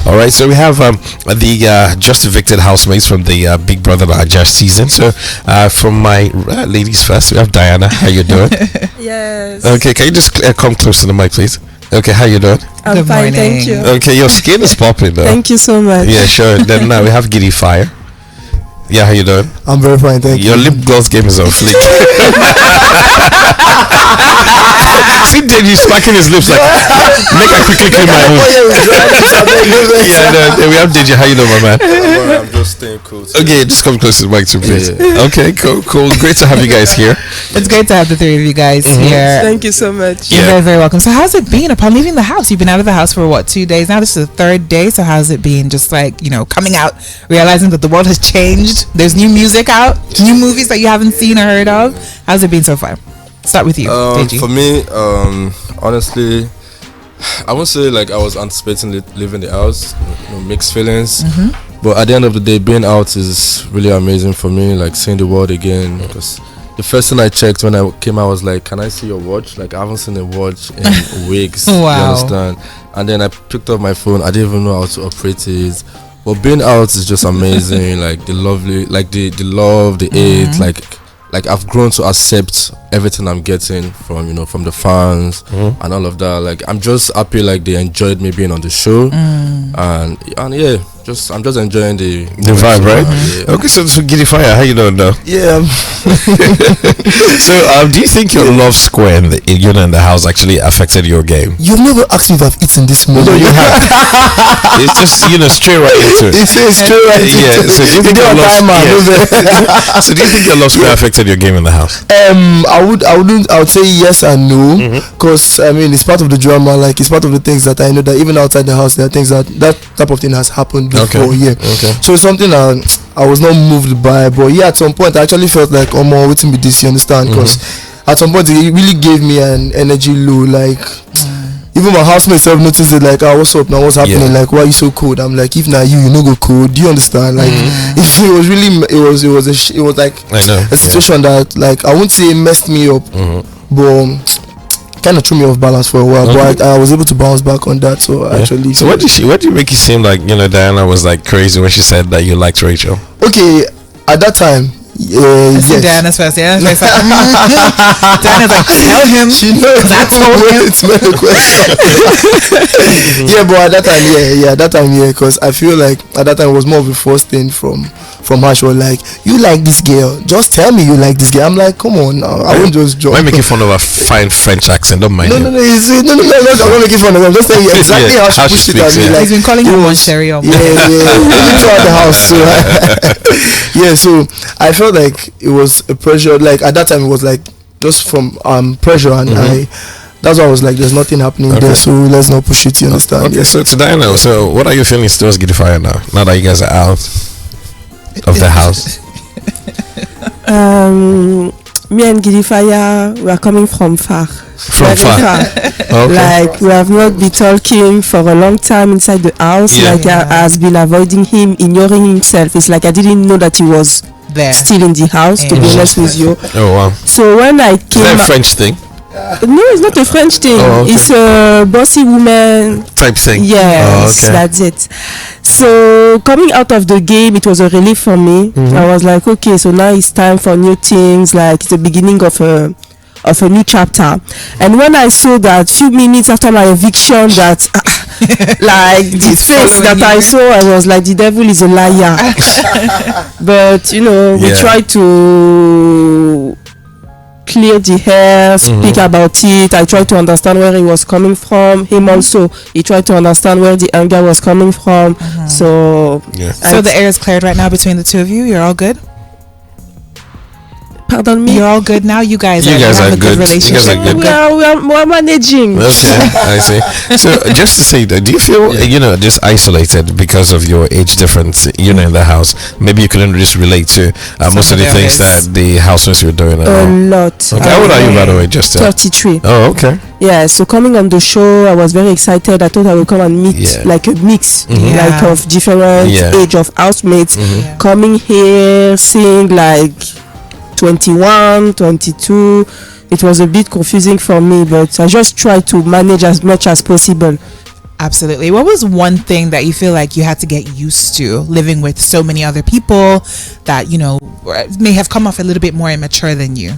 All right, so we have the just evicted housemates from the Big Brother Naija season. So from my ladies first, we have Diana. How you doing? Yes. Okay, can you just come close to the mic, please? Okay, how you doing? I'm Good fine, morning. thank you. Okay, your skin is popping though. Thank you so much. Yeah, sure. Then now we have Giddy Fire. Yeah, how you doing? I'm very fine, thank you. Your lip gloss game is on fleek. See Deji smacking his lips like, make I quickly clean my own. Yeah, no, we have Deji. How you doing, my man? I'm just staying cool. Okay, just come close to the mic too, please. Yeah. Okay, cool. Great to have you guys here. It's great to have the three of you guys here. Thank you so much. You're very, very welcome. So how's it been upon leaving the house? You've been out of the house for what, 2 days now? This is the third day. So how's it been? Just like, coming out, realizing that the world has changed. There's new music out, new movies that you haven't seen or heard of. How's it been so far? Start with you, Deji. For me, honestly, I won't say like I was anticipating leaving the house, mixed feelings. But at the end of the day, being out is really amazing for me, like seeing the world again. Because the first thing I checked when I came out was like, can I see your watch? Like I haven't seen a watch in weeks. Wow. You understand? And then I picked up my phone. I didn't even know how to operate it. But being out is just amazing. Like the lovely, like the love, the aid, like I've grown to accept everything I'm getting from from the fans and all of that. Like I'm just happy like they enjoyed me being on the show and yeah, I'm just enjoying the vibe, right? Yeah. Okay, so Giddy Fire, how you doing now? Yeah. So do you think your love square in the house actually affected your game? You've never asked me if I've eaten this morning. No, you have. It's just straight right into it. It's straight right into it. So do you think your love? So do you think your love square affected your game in the house? I would say yes and no, because I mean it's part of the drama. Like it's part of the things that I know that even outside the house there are things that type of thing has happened before. Okay. Yeah. Okay. So it's something I was not moved by, but yeah, at some point I actually felt like, oh more waiting with this. You understand? Because at some point it really gave me an energy low. Like even my housemates have noticed it. Like, oh, what's up now? What's happening? Like, why are you so cold? I'm like, if not you no go cold. Do you understand? Like, it was really, it was like a situation that, like, I wouldn't say it messed me up, but kind of threw me off balance for a while. But I was able to bounce back on that. So actually, so what did you make it seem like? Diana was like crazy when she said that you liked Rachel. Okay, at that time. Yes. Diana's first. Diana's like, tell him. She knows. I told him. It's not a question. Yeah, but at that time, because I feel like at that time it was more of a first thing from her. She was like, you like this girl, just tell me you like this girl. I'm like, come on now, I won't just joke. Why making fun of a fine French accent? Don't mind. No, I'm not making fun of her. I'm just telling you exactly how she pushed it at me. Like, he's been calling you one Sherry on throughout the house. So so I felt like it was a pressure. Like at that time it was like just from pressure, and that's why I was like, there's nothing happening there, so let's not push it. You understand? Okay, so to Diana, so what are you feeling towards Giddy Fire now that you guys are out of the house? Me and Giddy Fire, we are coming from far. From far. Okay. Like we have not been talking for a long time inside the house. Yeah. Like I has been avoiding him, ignoring himself. It's like I didn't know that he was there, still in the house. To be honest with you. Oh wow. So when I came, is that a French thing? No, it's not a French thing. Oh, okay. It's a bossy woman type thing. Yes, that's it. So coming out of the game, it was a relief for me. I was like, okay, so now it's time for new things. Like it's the beginning of a new chapter. And when I saw that few minutes after my eviction, that like the face that I saw, I was like, the devil is a liar. But we tried to clear the hair, speak about it. I tried to understand where he was coming from. Him also, he tried to understand where the anger was coming from. So so the air is cleared right now between the two of you. You're all good. Pardon me. You're all good now. You guys are have a good relationship. We're managing. Okay, I see. So just to say that, do you feel just isolated because of your age difference? In the house, maybe you couldn't just relate to most of the things that the housemates were doing. A lot. Okay, how old are you, by the way? Just 33. Oh, okay. Yeah, so coming on the show, I was very excited. I thought I would come and meet like a mix, like of different age of housemates coming here, seeing like 21, 22. It was a bit confusing for me, but I just tried to manage as much as possible. Absolutely. What was one thing that you feel like you had to get used to living with so many other people that, you know, may have come off a little bit more immature than you?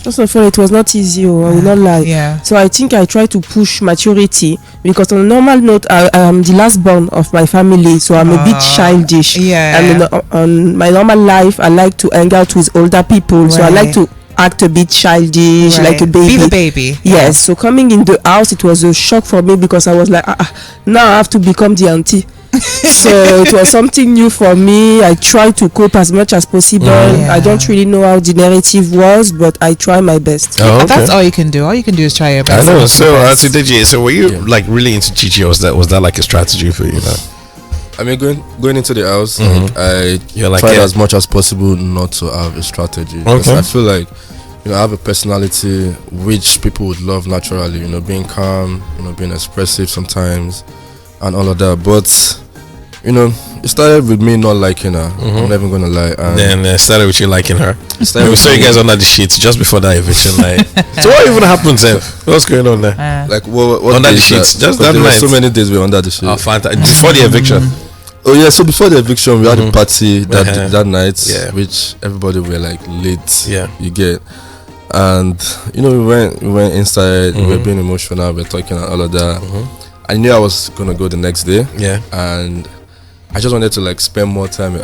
First of all, it was not easy, I will not lie. Yeah. So I think I try to push maturity, because on a normal note, I am the last born of my family, so I'm a bit childish. And on my normal life, I like to hang out with older people, so I like to act a bit childish, like a baby. Be the baby. Yes. So coming in the house, it was a shock for me, because I was like, now I have to become the auntie. So it was something new for me. I tried to cope as much as possible. I don't really know how the narrative was, but I try my best. That's all you can do. All you can do is try your best. I know. So Deji, so were you like really into Chichi, or was that like a strategy for you? I mean, going into the house, I tried as much as possible not to have a strategy. Okay. I feel like, you know, I have a personality which people would love naturally. You know, being calm, you know, being expressive sometimes, and all of that. But you know, it started with me not liking her. I'm not even gonna lie. And then it started with you liking her. We saw you guys under the sheets just before that eviction night. So what even happened there? What's going on there? Like what under the sheets? Just that night. So many days we were under the sheets. Oh, fantastic! Before the eviction. Oh yeah, so before the eviction we had a party that night, which everybody were like late. Yeah, you get. And you know, we went inside. We were being emotional. We were talking and all of that. I knew I was gonna go the next day. Yeah, and I just wanted to like spend more time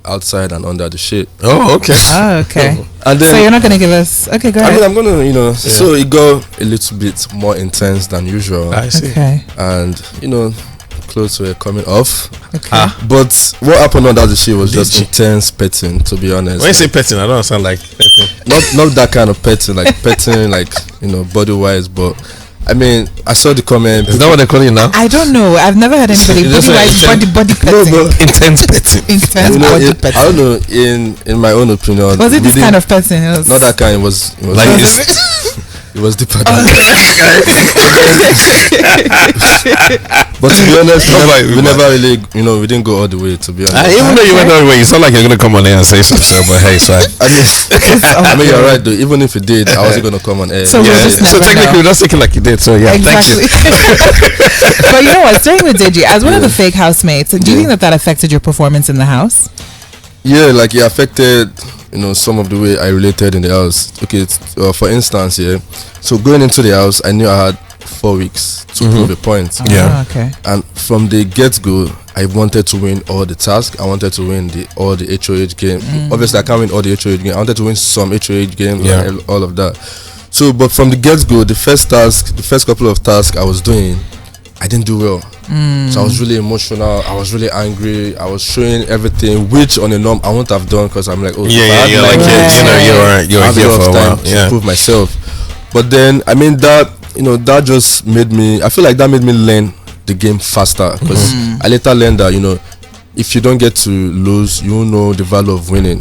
outside and under the shade. Oh, okay. And then, so you're not gonna give us? Okay, go ahead. I mean, I'm gonna, you know. So it got a little bit more intense than usual. I see. Okay. And you know, clothes were coming off. Okay. But what happened under the shade was just intense petting. To be honest. When you say petting, I don't sound like petting. Not that kind of petting, like petting, like, you know, body wise, but. I mean, I saw the comment. Is that what they call you now? I don't know. I've never heard anybody body petting. No, intense petting. Intense body petting. I don't know. In my own opinion, was it this kind of petting? Not that kind. It was like this. It was deeper than But to be honest, we never really, you know, we didn't go all the way, to be honest. Even though you went all the way, you sound like you're going to come on air and say something, but hey, so I mean, you're right though. Even if you did, I wasn't going to come on air. So technically we're not thinking like you did, so yeah, exactly. Thank you. But you know what, staying with Deji, as one of the fake housemates, do you think that affected your performance in the house? Yeah, like it affected, you know, some of the way I related in the house. Okay, for instance, so going into the house, I knew I had 4 weeks to prove a point. Okay. And from the get-go, I wanted to win all the tasks. I wanted to win all the HOH game. Obviously, I can't win all the HOH game. I wanted to win some HOH games and all of that. So, but from the get-go, the first couple of tasks I was doing, I didn't do well. So I was really emotional. I was really angry. I was showing everything, which on a norm I wouldn't have done, because I'm like, oh, you're like, you're here for a while to prove myself. But then, I mean, that, you know, that just made me, I feel like that made me learn the game faster, because I later learned that, you know, if you don't get to lose, you won't know the value of winning.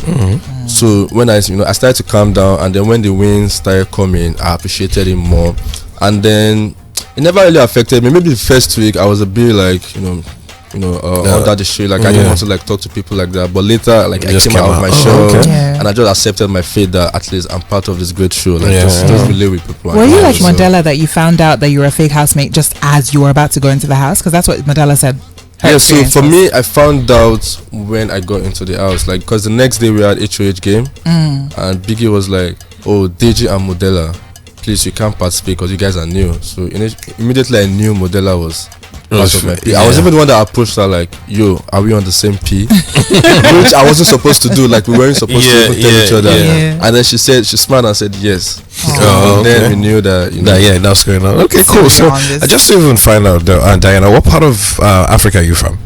So when I started to calm down, and then when the wins started coming, I appreciated it more. And then it never really affected me. Maybe the first week I was a bit like, under the shade, like I didn't want to like talk to people like that. But later, like I came out of my show, and I just accepted my fate that at least I'm part of this great show. Like just relate with people. Were you like Mandela, that you found out that you were a fake housemate just as you were about to go into the house? Because that's what Mandela said. Yeah, so for me, I found out when I got into the house, like, because the next day we had HOH game, and Biggie was like, "Oh, Deji and Modella, please, you can't participate because you guys are new." So immediately I knew Modella was part of my P. I was even the one that approached her like, "Yo, are we on the same P?" Which I wasn't supposed to do. Like, we weren't supposed to even tell each other. And then she smiled and said yes. And then we knew that, you know, that's going on. Okay, cool. So I just even find out, Diana, what part of Africa are you from?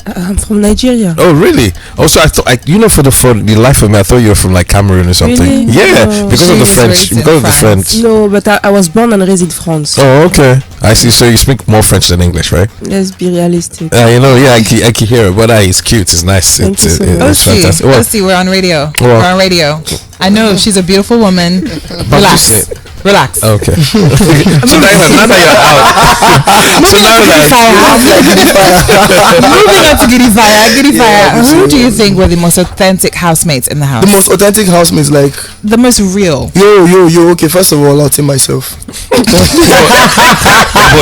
I'm from Nigeria. Oh, really? Also, I thought, for the life of me, I thought you were from like Cameroon or something. Really? Yeah, No. because of the French. Because of the French. No, but I was born and raised in France. Oh, okay. I see. So you speak more French than English, right? Let's be realistic. I can hear it. But it's cute. It's nice. Thank you so much. It's fantastic. Osi, we're on radio. We're on radio. I know she's a beautiful woman. Relax. Relax. Okay. So now that you're out. So now Moving on to Giddy Fire. Who do you think were the most authentic housemates in the house? The most authentic housemates, like the most real. Yo. Okay, first of all, I'll tell myself. Well,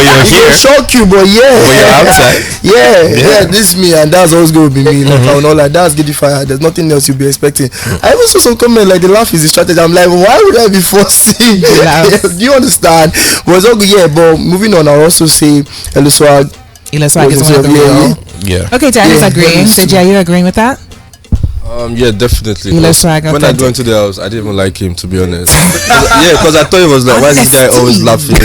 you're here. Shock you, but yeah. Well, you're outside. Yeah. This is me, and that's always going to be me. Like, I will not like that's Giddy Fire. There's nothing else you'll be expecting. I even saw some comment like the laugh is the strategy. I'm like, why would I be forcing? Do you understand? Was all good, yeah. But moving on, I'll also say Elo Swag. Elo Swag is one of the real. Yeah. Okay, Diana's agreeing. Deji, are you agreeing with that? Yeah, definitely. Elo Swag. When I go into the house, I didn't even like him, to be honest. Because I thought it was like, why is this guy always laughing?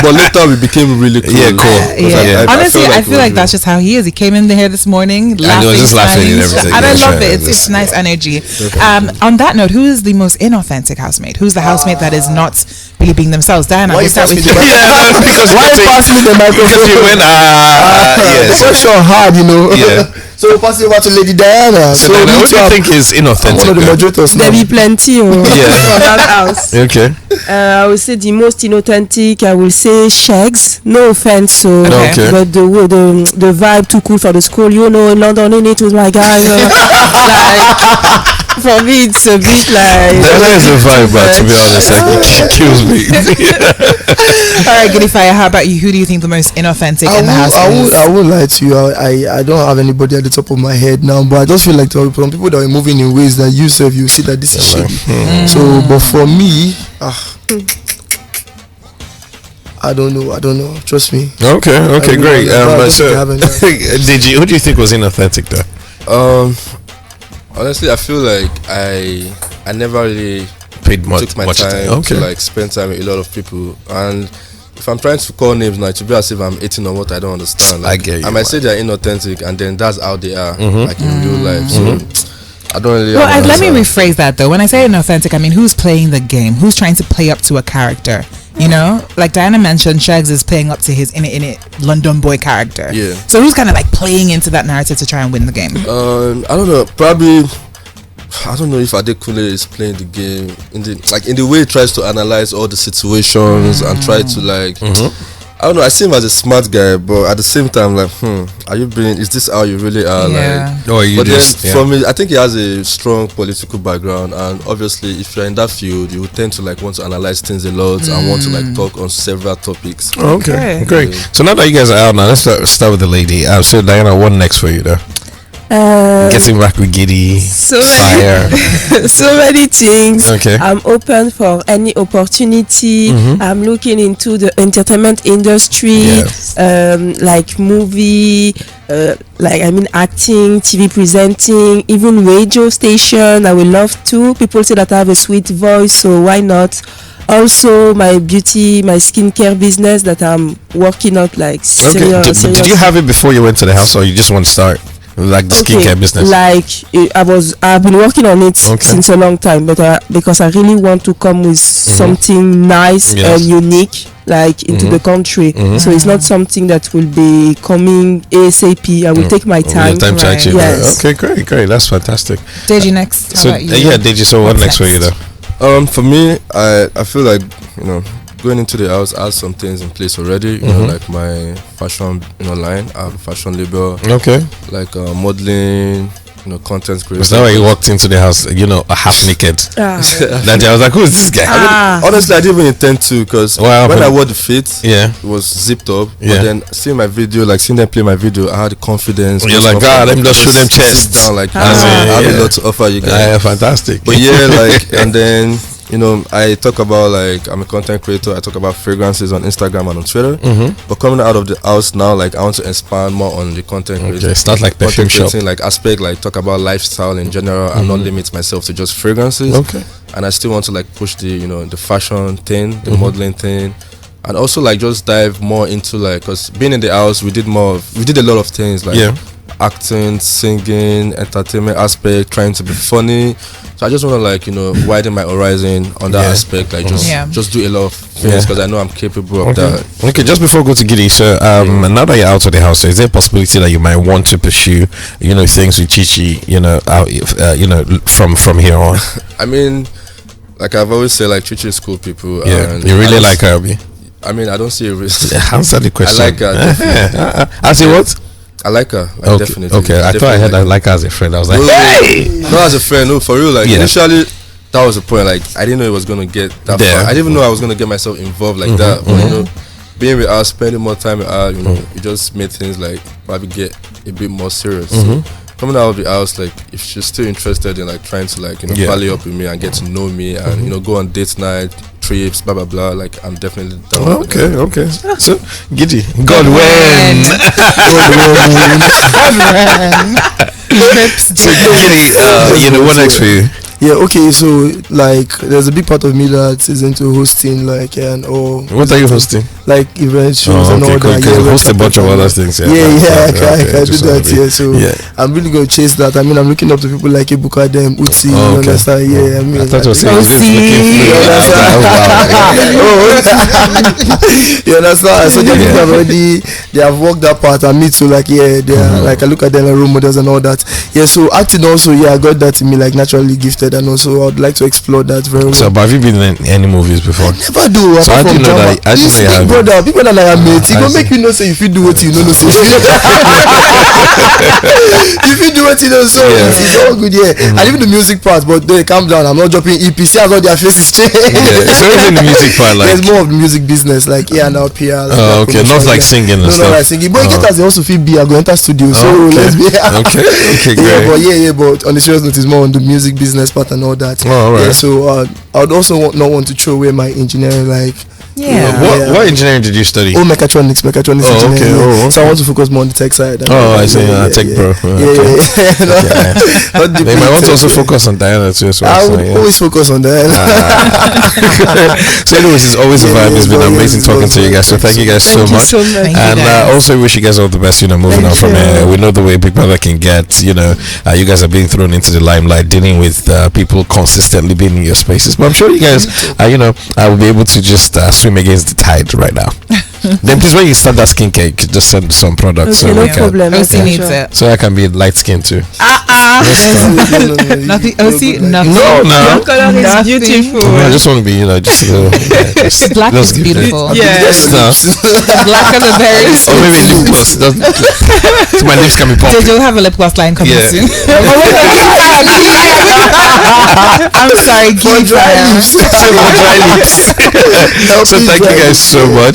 But later we became really cool. Yeah, cool. Honestly, I feel like that's just how he is. He came in here this morning, laughing, and he was just laughing and everything. And I love it. It's nice energy. On that note, who is the most inauthentic housemate? Who's the housemate that is not really being themselves? Diana, we'll start with you. Because why you passing me the microphone? You went, yes. So hard, you know. Yeah. So we'll pass it over to Lady Diana. So what do you think is inauthentic? One of the moderators. There be plenty for that house. Okay. I would say the most inauthentic. I will say Shags. No offense, so but the vibe too cool for the school. You know, in London, in it with my guys. Like, for me, it's a bit like. That is a vibe, but to be honest, excuse me. All right, Giddy Fire. How about you? Who do you think the most inauthentic in the house is? I won't lie to you. I don't have anybody at the top of my head now, but I just feel like some people that are moving in ways that you see that this is shady. So, but for me, I don't know. Trust me. Okay, great. Deji, who do you think was inauthentic though? Honestly, I feel like I never really paid took my time to like spend time with a lot of people, and if I'm trying to call names now, it will be as if I'm eating on what I don't understand. Like, I get you. I might say they're inauthentic, and then that's how they are, like in real life. So I don't really. Well, let me rephrase that though. When I say inauthentic, I mean who's playing the game, who's trying to play up to a character. You know, like Diana mentioned, Shags is playing up to his in it London boy character. Yeah. So who's kind of like playing into that narrative to try and win the game? I don't know. Probably. I don't know if Adekunle is playing the game in the way he tries to analyze all the situations and try to like. I don't know. I see him as a smart guy, but at the same time, like, is this how you really are? Yeah. Like, or you but just then for me, I think he has a strong political background, and obviously, if you're in that field, you tend to like want to analyze things a lot and want to like talk on several topics. Okay, great. So now that you guys are out, now let's start with the lady. So Diana, what next for you though? Getting back with Giddy Fire. So many things. Okay. I'm open for any opportunity. I'm looking into the entertainment industry, like movie, acting, TV presenting, even radio station. I would love to. People say that I have a sweet voice, so why not? Also, my beauty, my skincare business that I'm working out like serious. Did you have it before you went to the house, or you just want to start? Like the skincare business. I've been working on it since a long time, but because I really want to come with something nice and unique, like into the country. So it's not something that will be coming ASAP. I will take my time. Yes. Okay, great. That's fantastic. Deji, next. How about you? Yeah, Deji. So what next for you though? For me, I feel like going into the house, I have some things in place already. You know, like my fashion, line. I have a fashion label. Okay. Like modeling, content creation. Was that why you walked into the house, half naked? That I was like, who is this guy? I mean, honestly, I didn't even intend to, because when I wore the fit, it was zipped up. But then seeing them play my video, I had the confidence. You're like, God, let me just show them chest. Down, like, I have a lot to offer you guys. Yeah, fantastic. But and then. I talk about I'm a content creator. I talk about fragrances on Instagram and on Twitter. But coming out of the house now, I want to expand more on the content creation. It's not like perfume shop. Aspect, talk about lifestyle in general and not limit myself to just fragrances. Okay. And I still want to push the the fashion thing, the modeling thing, and also just dive more into because being in the house, we did a lot of things acting, singing, entertainment aspect, trying to be funny. So I just want to widen my horizon on that aspect, just do a lot of things because I know I'm capable of that. Okay, just before we go to Giddy, so now that you're out of the house, is there a possibility that you might want to pursue things with Chichi, from here on? I mean, like I've always said, like Chichi is cool people. Yeah, and you really like her, Abi? I mean, I don't see a risk. Answer the question. I like her. Definitely. I say what? I like her. Like, Okay, definitely. okay. I thought I heard I like her as a friend. I was like, hey! Not as a friend, no, for real. Like initially, that was the point. Like I didn't know it was gonna get that far. I didn't even know I was gonna get myself involved like that. But you know, being with her, spending more time with her, you know, it just made things like probably get a bit more serious. So coming out of the house, like if she's still interested in like trying to like follow up with me and get to know me and you know go on date night, trips, blah blah blah. Like I'm definitely down. Okay. So Giddy, God when. So Giddy, you know what next for you? Yeah, okay, so like there's a big part of me that is into hosting, like what are you hosting? Like event shows and all cool. that. Yeah, host a bunch of other things. I can do that. Yeah, so I'm really gonna chase that. I mean, I'm looking up to people like Ebuka, them, Uzi, you understand? Yeah, I mean, I thought you were saying you understand? So they have worked that part, and me too. Like they are like I look at them like role models and all that. Yeah, so acting also, I got that in me, like naturally gifted. And also I'd like to explore that very well. So have you been in any movies before? I never do. So I didn't know that. I didn't know you have. Brother, people that I met, it gonna make you know say if you do what you know, say if you do what you know, so it's all good. And even the music part, but they calm down. I'm not dropping EPC. I got their faces change. So even the music part, like there's more of the music business, like now PR. Like okay, not like singing and stuff. No, like singing. But get as they also feel be. I go enter studio, so let's be. Okay, great. But on the serious note, it's more on the music business part and all that. All right. So I would also not want to throw away my engineering, like. What engineering did you study? Mechatronics engineering. Okay. So I want to focus more on the tech side. I see. Tech bro. They might want to also focus on Diana too. I would always focus on that. So anyways, it's always a vibe. It's been amazing talking to you guys. So thank you guys so much. And also wish you guys all the best. Moving on from here. We know the way Big Brother can get. You guys are being thrown into the limelight, dealing with people consistently being in your spaces. But I'm sure you guys, I will be able to just swim against the tide right now. Then please, when you start that skin cake, just send some products. Okay, no problem. Osi needs it. So I can be light skinned too. Nothing. Osi, nothing. No. Your color is beautiful. I just want to be, just a little. Black is beautiful. Yes. Black are the berries. Or maybe lip gloss. So my lips can be popping. Deji will have a lip gloss line coming soon. I'm sorry, So thank you guys so much.